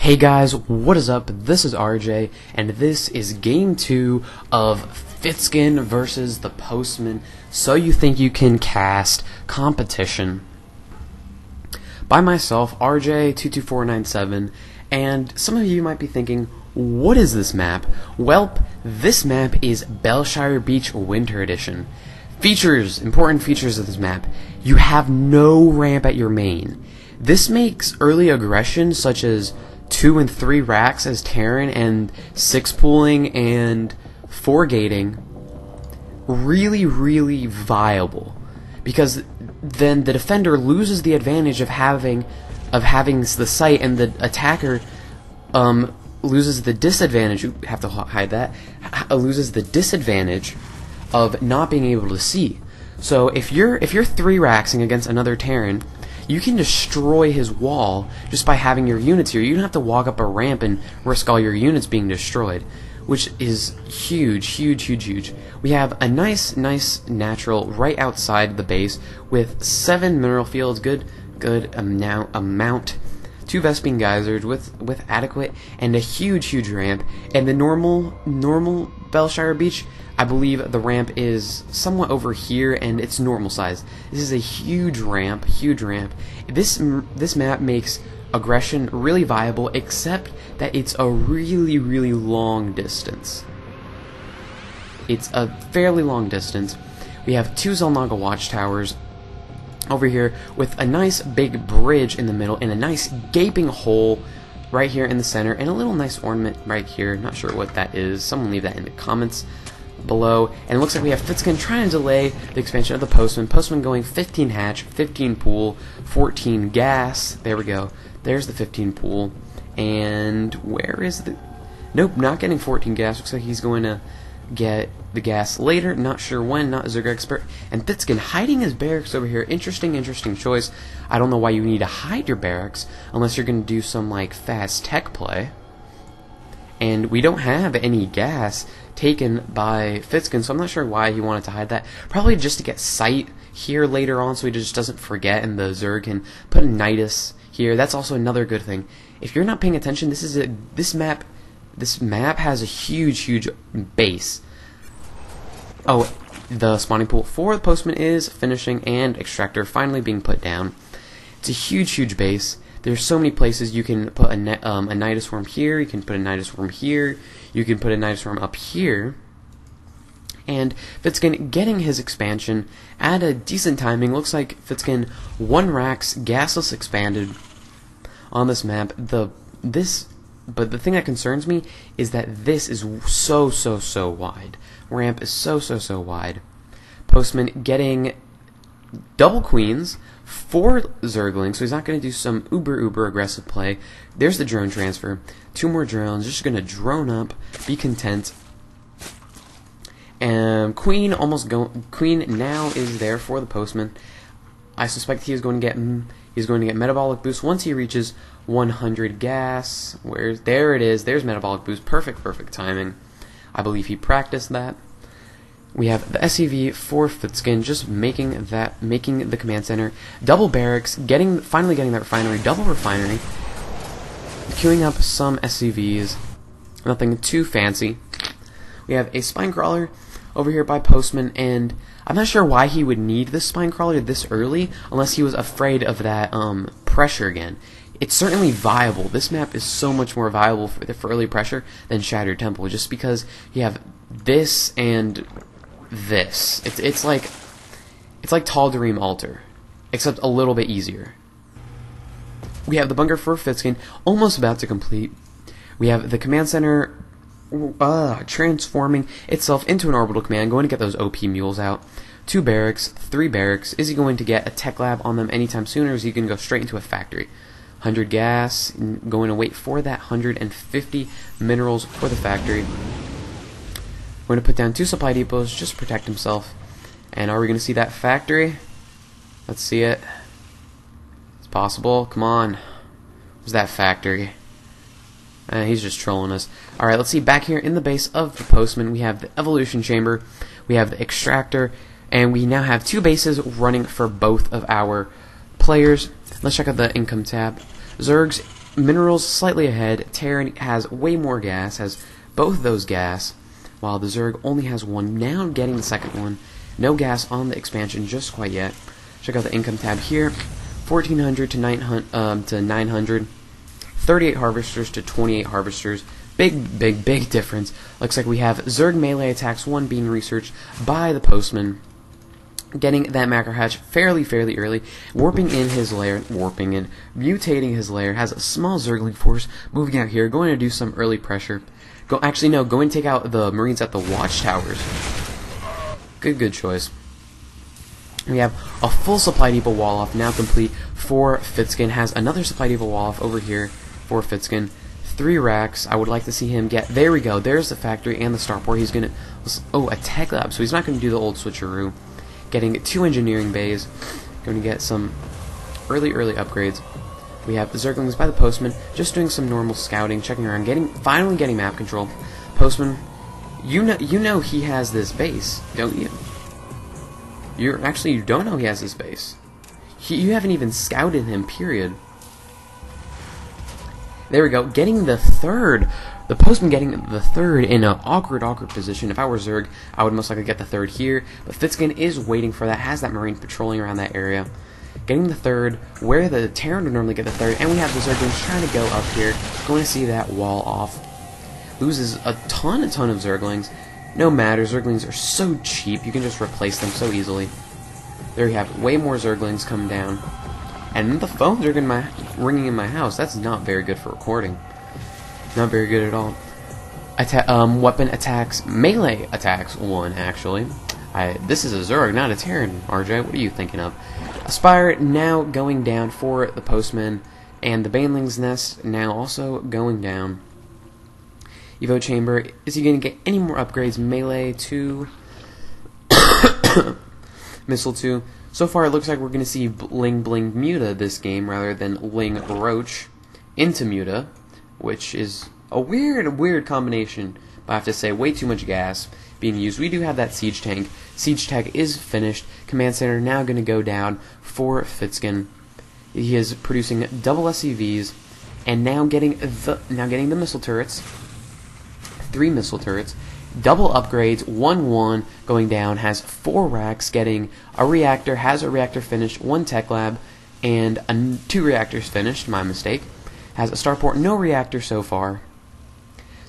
Hey guys, what is up? This is RJ, and this is game 2 of Fitskin versus the Postman. So you think you can cast competition. By myself, RJ22497, and some of you might be thinking, what is this map? Well, this map is Belshire Beach Winter Edition. Important features of this map. You have no ramp at your main. This makes early aggression, such as 2 and 3 racks as Terran and 6 pooling and 4 gating, really viable, because then the defender loses the advantage of having the site, and the attacker loses the disadvantage. You have to hide that. Loses the disadvantage of not being able to see. So if you're 3 racksing against another Terran, you can destroy his wall just by having your units here. You don't have to walk up a ramp and risk all your units being destroyed, which is huge. We have a nice natural right outside the base with 7 mineral fields, good amount, 2 Vespine geysers with adequate, and a huge ramp. And the normal Belshire Beach, I believe the ramp is somewhat over here, and it's normal size. This is a huge ramp. This map makes aggression really viable, except that it's a really long distance. It's a fairly long distance. We have 2 Zelnaga watchtowers over here with a nice big bridge in the middle and a nice gaping hole right here in the center, and a little nice ornament right here. Not sure what that is. Someone leave that in the comments below. And it looks like we have Fitskin trying to delay the expansion of the Postman. Postman going 15 hatch, 15 pool, 14 gas. There we go. There's the 15 pool. And where is the... Nope, not getting 14 gas. Looks like he's going to get the gas later. Not sure when. Not Zerg expert. And Fitskin hiding his barracks over here. Interesting choice. I don't know why you need to hide your barracks unless you're going to do some like fast tech play. And we don't have any gas taken by Fitskin, so I'm not sure why he wanted to hide that. Probably just to get sight here later on, so he just doesn't forget, and the Zerg can put a Nidus here. That's also another good thing. If you're not paying attention, this map has a huge base. Oh, the spawning pool for the Postman is finishing, and Extractor finally being put down. It's a huge base. There's so many places you can put a Nidus Worm here, you can put a Nidus Worm here, you can put a Nidus Worm up here. And Fitskin getting his expansion at a decent timing. Looks like Fitskin 1 racks gasless expanded on this map. But the thing that concerns me is that this is so wide. Ramp is so wide. Postman getting double queens, 4 Zerglings, so he's not going to do some uber aggressive play. There's the drone transfer. 2 more drones, just going to drone up, be content. And Queen now is there for the Postman. I suspect he is going to get metabolic boost once he reaches 100 gas. There it is. There's metabolic boost. Perfect timing. I believe he practiced that. We have the SCV for Fitskin just making the command center. Double barracks, finally getting that refinery, double refinery. Queuing up some SCVs, nothing too fancy. We have a spine crawler over here by Postman, and I'm not sure why he would need this spine crawler this early, unless he was afraid of that pressure again. It's certainly viable. This map is so much more viable for early pressure than Shattered Temple, just because you have this and this. It's like Tal'Darim Altar, except a little bit easier. We have the bunker for Fitskin almost about to complete. We have the command center transforming itself into an orbital command, going to get those OP mules out. 2 barracks, 3 barracks. Is he going to get a tech lab on them anytime soon, or is he going to go straight into a factory? 100 gas, going to wait for that 150 minerals for the factory. We're going to put down 2 supply depots just to protect himself. And are we going to see that factory? Let's see it. It's possible. Come on. Where's that factory? He's just trolling us. Alright, let's see. Back here in the base of the Postman, we have the Evolution Chamber, we have the Extractor, and we now have 2 bases running for both of our players. Let's check out the income tab. Zergs Minerals slightly ahead. Terran has way more gas, has both those gas, while the Zerg only has one. Now getting the second one. No gas on the expansion just quite yet. Check out the income tab here. 1,400 to 900. 38 harvesters to 28 harvesters. Big difference. Looks like we have Zerg melee attacks 1 being researched by the postman. Getting that macro hatch fairly early, mutating his lair, has a small Zergling force moving out here, going to do some early pressure. Going to take out the Marines at the watchtowers. Good choice. We have a full supply depot wall off now complete for Fitskin. Has another supply depot wall off over here for Fitskin. 3 racks. I would like to see him get. There we go. There's the factory and the starport. He's gonna. Oh, a tech lab. So he's not gonna do the old switcheroo. Getting 2 engineering bays. Going to get some early upgrades. We have the Zerglings by the postman, just doing some normal scouting, checking around, finally getting map control. Postman, you know he has this base, don't you? You don't know he has this base. You haven't even scouted him, period. There we go, getting the third. The postman getting the third in an awkward position. If I were Zerg, I would most likely get the third here. But Fitskin is waiting for that, has that Marine patrolling around that area. Getting the third, where the Terran would normally get the third, and we have the Zerglings trying to go up here. Going to see that wall off. Loses a ton of Zerglings. No matter, Zerglings are so cheap, you can just replace them so easily. There you have way more Zerglings coming down. And the phones are ringing in my house. That's not very good for recording. Not very good at all. Weapon attacks, melee attacks 1 actually. This is a Zerg, not a Terran. RJ, what are you thinking of? Aspire now going down for the postman, and the Baneling's nest now also going down. Evo chamber. Is he going to get any more upgrades? Melee 2, missile 2. So far, it looks like we're going to see Ling Bling Muta this game rather than Ling Roach into Muta, which is a weird combination. But I have to say, way too much gas being used. We do have that siege tank. Siege tech is finished. Command center now going to go down for Fitskin. He is producing double SCVs, and now getting the missile turrets. 3 missile turrets. Double upgrades, 1-1 going down, has 4 racks, getting a reactor, has a reactor finished, 1 tech lab, and 2 reactors finished, my mistake. Has a starport, no reactor so far.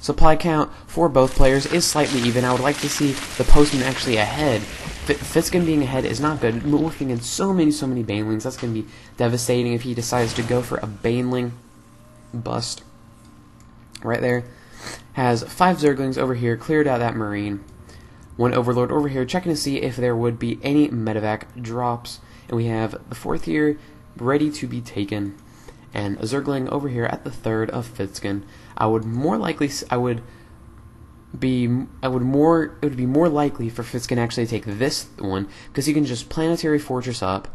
Supply count for both players is slightly even. I would like to see the postman actually ahead. Fitskin being ahead is not good. Morphing in so many Banelings, that's going to be devastating if he decides to go for a Baneling bust. Right there. Has 5 Zerglings over here, cleared out that Marine. 1 Overlord over here, checking to see if there would be any medevac drops. And we have the 4th here, ready to be taken. And a Zergling over here at the 3rd of Fitskin. It would be more likely for Fitskin actually to take this one, because he can just Planetary Fortress up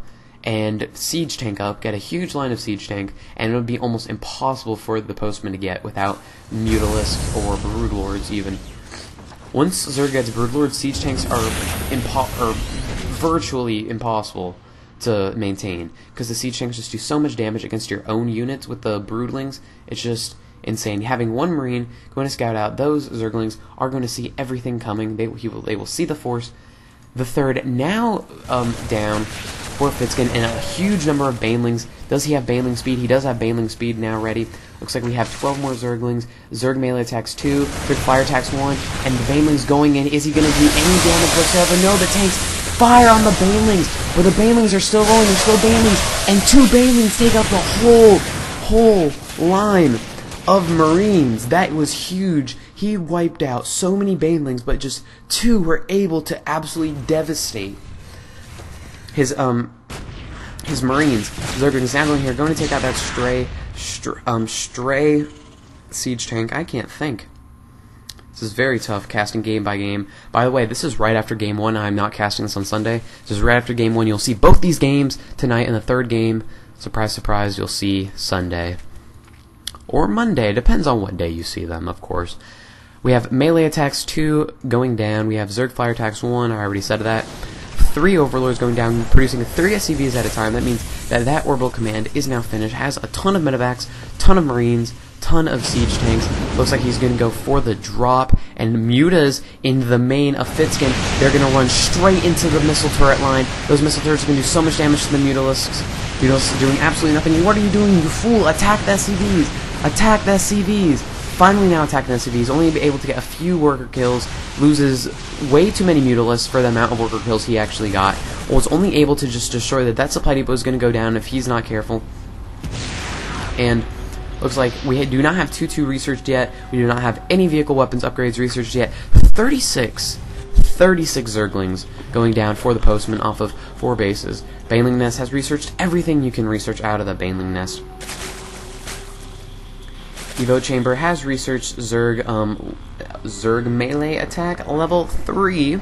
and Siege Tank up, get a huge line of Siege Tank, and it would be almost impossible for the postman to get without Mutalisks or Broodlords even. Once Zerg gets Broodlords, Siege Tanks are virtually impossible to maintain, because the Siege Tanks just do so much damage against your own units with the Broodlings. It's just insane. Having 1 Marine going to scout out, those Zerglings are going to see everything coming. They will see the force. The 3rd now down for Fitskin, and a huge number of Banelings. Does he have Baneling speed? He does have Baneling speed now ready. Looks like we have 12 more Zerglings. Zerg melee attacks 2, Zerg fire attacks 1, and the Baneling's going in. Is he going to do any damage whatsoever? No, the tanks fire on the Banelings, but the Banelings are still rolling. They're still Banelings, and 2 Banelings take out the whole line of Marines. That was huge. He wiped out so many Banelings, but just 2 were able to absolutely devastate his Marines. Zerglings now going here, going to take out that stray siege tank. I can't think. This is very tough, casting game by game. By the way, this is right after game 1. I'm not casting this on Sunday. This is right after game 1. You'll see both these games tonight, and the 3rd game, surprise, surprise, you'll see Sunday. Or Monday, depends on what day you see them, of course. We have melee attacks 2 going down. We have Zerg fire attacks 1, I already said that. 3 Overlords going down, producing 3 SCVs at a time. That means that orbital command is now finished, has a ton of medevacs, ton of Marines, ton of siege tanks. Looks like he's going to go for the drop, and Mutas in the main of Fitzkin. They're going to run straight into the missile turret line. Those missile turrets are going to do so much damage to the Mutalisks. Mutalisks are doing absolutely nothing. What are you doing, you fool? Attack the SCVs! Attack the SCVs! Finally now attacking the SCVs, only be able to get a few worker kills, loses way too many Mutalisks for the amount of worker kills he actually got. Was only able to just destroy that. That supply depot is going to go down if he's not careful. And looks like we do not have 2-2 researched yet. We do not have any vehicle weapons upgrades researched yet. 36 Zerglings going down for the Postman off of 4 bases. Baneling Nest has researched everything you can research out of the Baneling Nest. Evo Chamber has researched Zerg melee attack level 3.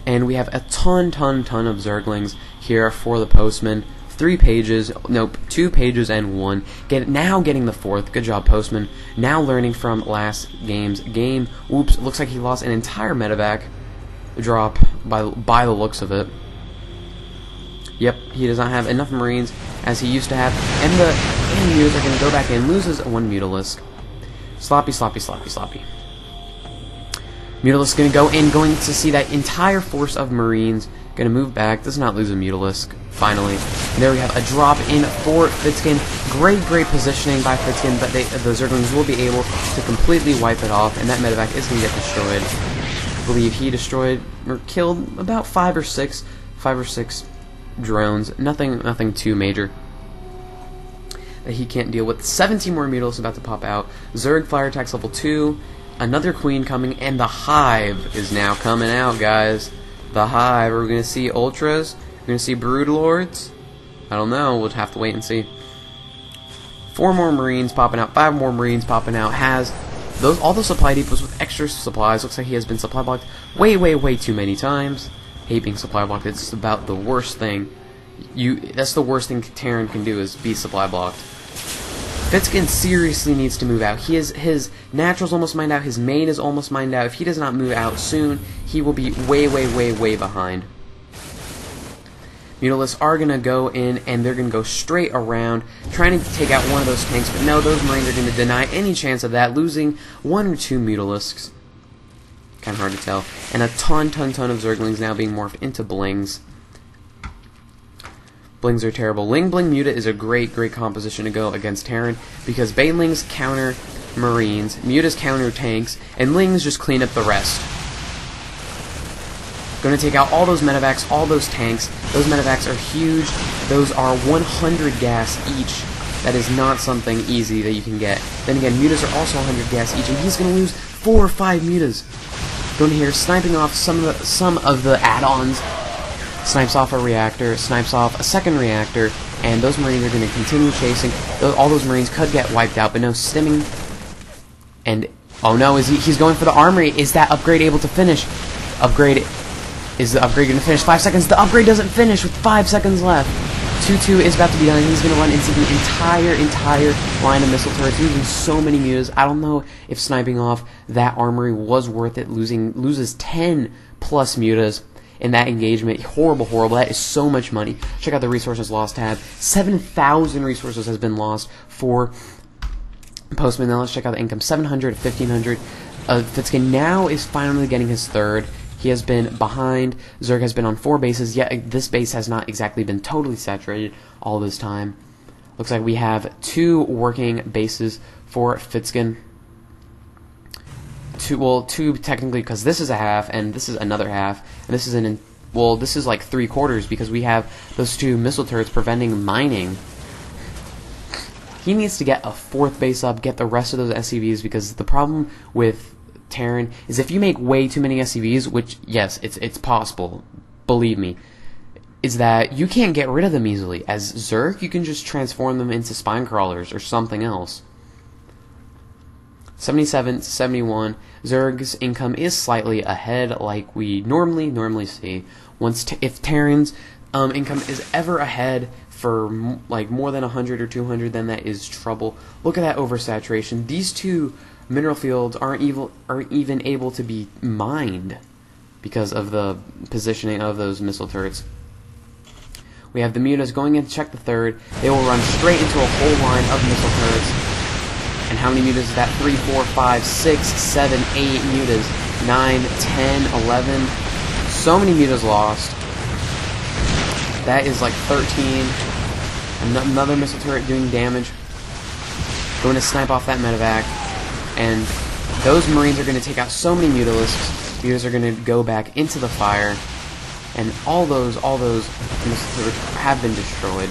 And we have a ton of Zerglings here for the Postman. 3 pages, nope, 2 pages and 1. Now getting the 4th. Good job, Postman. Now learning from last game's game. Oops, looks like he lost an entire medevac drop by the looks of it. Yep, he does not have enough Marines as he used to have. And the Mutas are going to go back in. Loses 1 Mutalisk. Sloppy. Mutalisk going to go in, going to see that entire force of Marines. Going to move back. Does not lose a Mutalisk. Finally. And there we have a drop in for Fitzkin. Great positioning by Fitzkin, but the Zerglings will be able to completely wipe it off, and that medevac is going to get destroyed. I believe he destroyed or killed about 5 or 6 drones. Nothing too major that he can't deal with. 17 more Mutalisks about to pop out. Zerg fire attacks level 2. Another Queen coming, and the Hive is now coming out, guys. The Hive. Are we going to see Ultras? We're going to see Broodlords? I don't know. We'll have to wait and see. 4 more Marines popping out. 5 more Marines popping out. Has all the supply depots with extra supplies. Looks like he has been supply blocked way too many times. Hate being supply blocked. It's about the worst thing. That's the worst thing Terran can do, is be supply blocked. Fitzkin seriously needs to move out. His natural's almost mined out. His main is almost mined out. If he does not move out soon, he will be way behind. Mutalisks are going to go in, and they're going to go straight around, trying to take out one of those tanks, but no, those Marines are going to deny any chance of that, losing 1 or 2 Mutalisks. Kind of hard to tell. And a ton of Zerglings now being morphed into Blings. Blings are terrible. Ling Bling Muta is a great composition to go against Terran, because Banelings counter Marines, Mutas counter tanks, and Lings just clean up the rest. Going to take out all those medevacs, all those tanks. Those medevacs are huge. Those are 100 gas each. That is not something easy that you can get. Then again, Mutas are also 100 gas each, and he's going to lose 4 or 5 Mutas. Going to here, sniping off some of the add-ons. Snipes off a reactor, snipes off a second reactor, and those Marines are going to continue chasing. All those Marines could get wiped out, but no, stimming. And, oh no, he's going for the armory. Is that upgrade able to finish? Is the upgrade going to finish? 5 seconds. The upgrade doesn't finish with 5 seconds left. 2-2 is about to be done, and he's going to run into the entire line of missile turrets, losing so many Mutas. I don't know if sniping off that armory was worth it. Loses 10 plus Mutas in that engagement. Horrible. That is so much money. Check out the resources lost tab. 7,000 resources has been lost for Postman. Now let's check out the income. 700, 1,500. Fitzkin now is finally getting his 3rd. He has been behind. Zerg has been on 4 bases, yet this base has not exactly been totally saturated all this time. Looks like we have 2 working bases for Fitzkin. 2 technically, because this is a half, and this is another half, and this is this is like 3/4, because we have those 2 missile turrets preventing mining. He needs to get a 4th base up, get the rest of those SCVs, because the problem with Terran is if you make way too many SCVs, which, yes, it's possible, believe me, is that you can't get rid of them easily. As Zerg, you can just transform them into spine crawlers or something else. 77, 71. Zerg's income is slightly ahead, like we normally see. If Terran's income is ever ahead for like more than 100 or 200, then that is trouble. Look at that oversaturation. These 2 mineral fields aren't even able to be mined because of the positioning of those missile turrets. We have the mutas going in to check the third. They will run straight into a whole line of missile turrets. And how many mutas is that? 3, 4, 5, 6, 7, 8 mutas. 9, 10, 11. So many mutas lost. That is like 13. Another missile turret doing damage. Going to snipe off that medevac. And those Marines are going to take out so many mutalisks. Mutas are going to go back into the fire. And all those missile turrets have been destroyed.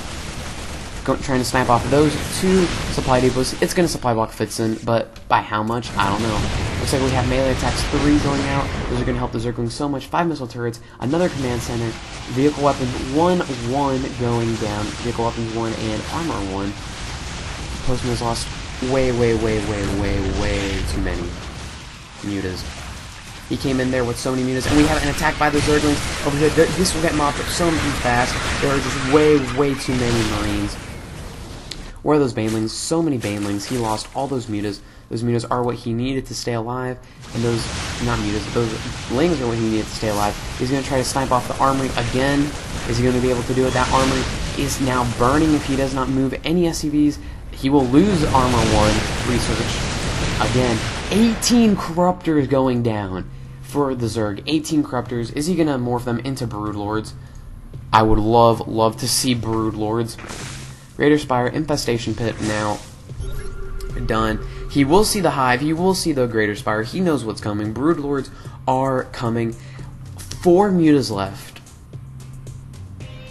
Trying to snipe off those 2 supply depots. It's going to supply block Fitzen, but by how much? I don't know. Looks like we have melee attacks 3 going out. Those are going to help the Zerglings so much. 5 missile turrets, another command center, vehicle weapons 1 going down. Vehicle weapons 1 and armor 1. Postman has lost way too many mutas. He came in there with so many mutas, and we have an attack by the Zerglings over here. This will get mopped up so fast. There are just way too many Marines. Where are those Banelings? So many Banelings. He lost all those mutas. Those mutas are what he needed to stay alive, and those, not mutas, those lings are what he needed to stay alive. He's going to try to snipe off the armory again. Is he going to be able to do it? That armory is now burning if he does not move any SCVs. He will lose armor 1 research. Again, 18 Corruptors going down for the Zerg. 18 Corruptors. Is he going to morph them into Broodlords? I would love to see Broodlords. Raider Spire, Infestation Pit now done. He will see the Hive. He will see the Greater Spire. He knows what's coming. Broodlords are coming. 4 mutas left.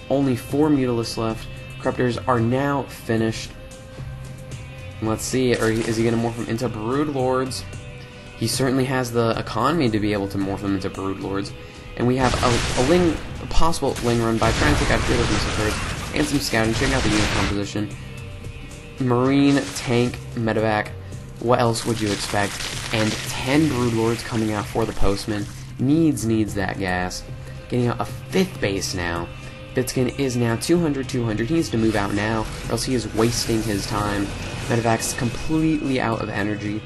Only 4 mutalisks left. Corruptors are now finished. Let's see, or is he going to morph them into Broodlords? He certainly has the economy to be able to morph them into Broodlords. And we have a possible Ling run by trying to take out 3 of those missile turrets and some scouting, checking out the unit composition. Marine, tank, medevac, what else would you expect? And 10 Broodlords coming out for the Postman. Needs that gas. Getting out a 5th base now. Bitskin is now 200. He needs to move out now, or else he is wasting his time. Medevac's completely out of energy.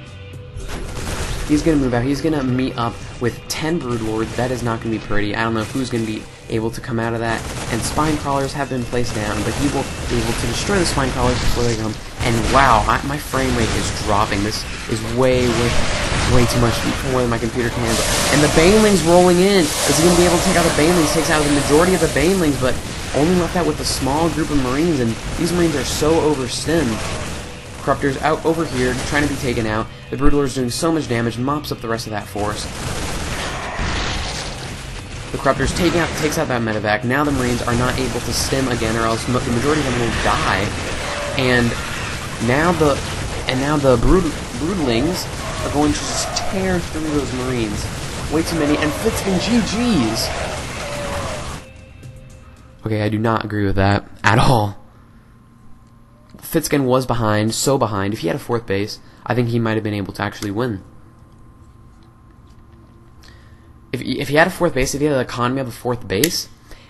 He's going to move out. He's going to meet up with 10 Broodlords. That is not going to be pretty. I don't know who's going to be able to come out of that. And Spine Crawlers have been placed down, but he will be able to destroy the Spine Crawlers before they come. And wow, my frame rate is dropping. This is way too much for my computer can handle. And the Banelings rolling in. Is he going to be able to take out the Banelings? Takes out the majority of the Banelings, but only left out with a small group of Marines, and these Marines are so overstimmed. Corruptors out over here, trying to be taken out. The Broodlord doing so much damage, mops up the rest of that force. The Corruptors takes out that medevac. Now the Marines are not able to stim again, or else the majority of them will die. And now the Broodlings are going to just tear through those Marines. Way too many, and Fitzkin GG's. Okay, I do not agree with that at all. Fitzkin was behind, so behind. If he had a 4th base, I think he might have been able to actually win. If he had a 4th base, if he had the economy of a 4th base,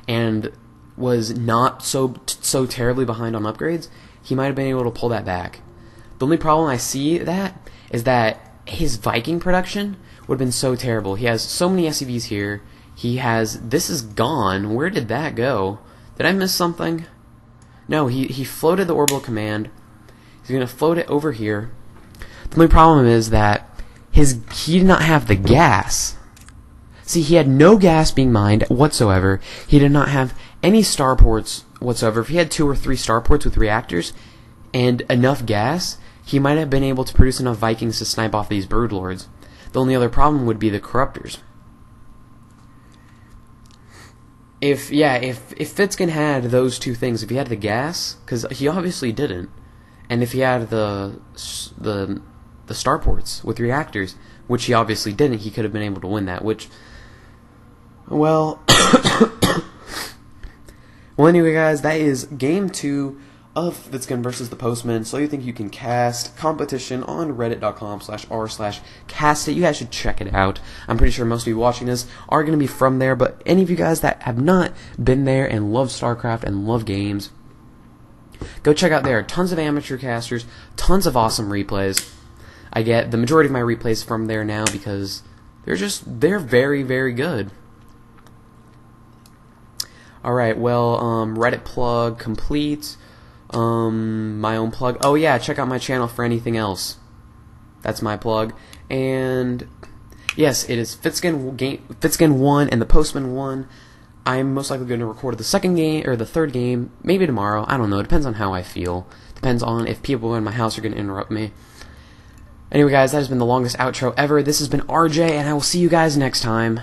and was not so terribly behind on upgrades, he might have been able to pull that back. The only problem I see is that his Viking production would have been so terrible. He has so many SCVs here. This is gone. Where did that go? Did I miss something? No, he floated the orbital command. He's going to float it over here. The only problem is that he did not have the gas. See, he had no gas being mined whatsoever. He did not have any starports whatsoever. If he had 2 or 3 starports with reactors and enough gas, he might have been able to produce enough Vikings to snipe off these Broodlords. The only other problem would be the Corruptors. If Fitzkin had those 2 things, if he had the gas, because he obviously didn't, and if he had the starports with reactors, which he obviously didn't, he could have been able to win that, which, well, well, anyway, guys, that is Game 2 of Fitzkin versus the Postman. So you think you can cast competition on reddit.com/r/cast it. You guys should check it out. I'm pretty sure most of you watching this are going to be from there, but any of you guys that have not been there and love StarCraft and love games, go check out there. Tons of amateur casters, tons of awesome replays. I get the majority of my replays from there now because they're very good. Alright, well, Reddit plug complete. My own plug. Oh yeah, check out my channel for anything else. That's my plug. And yes, it is Fitskin 1 and the Postman 1. I'm most likely going to record the second game, or the third game, maybe tomorrow. I don't know. It depends on how I feel. Depends on if people in my house are going to interrupt me. Anyway, guys, that has been the longest outro ever. This has been RJ, and I will see you guys next time.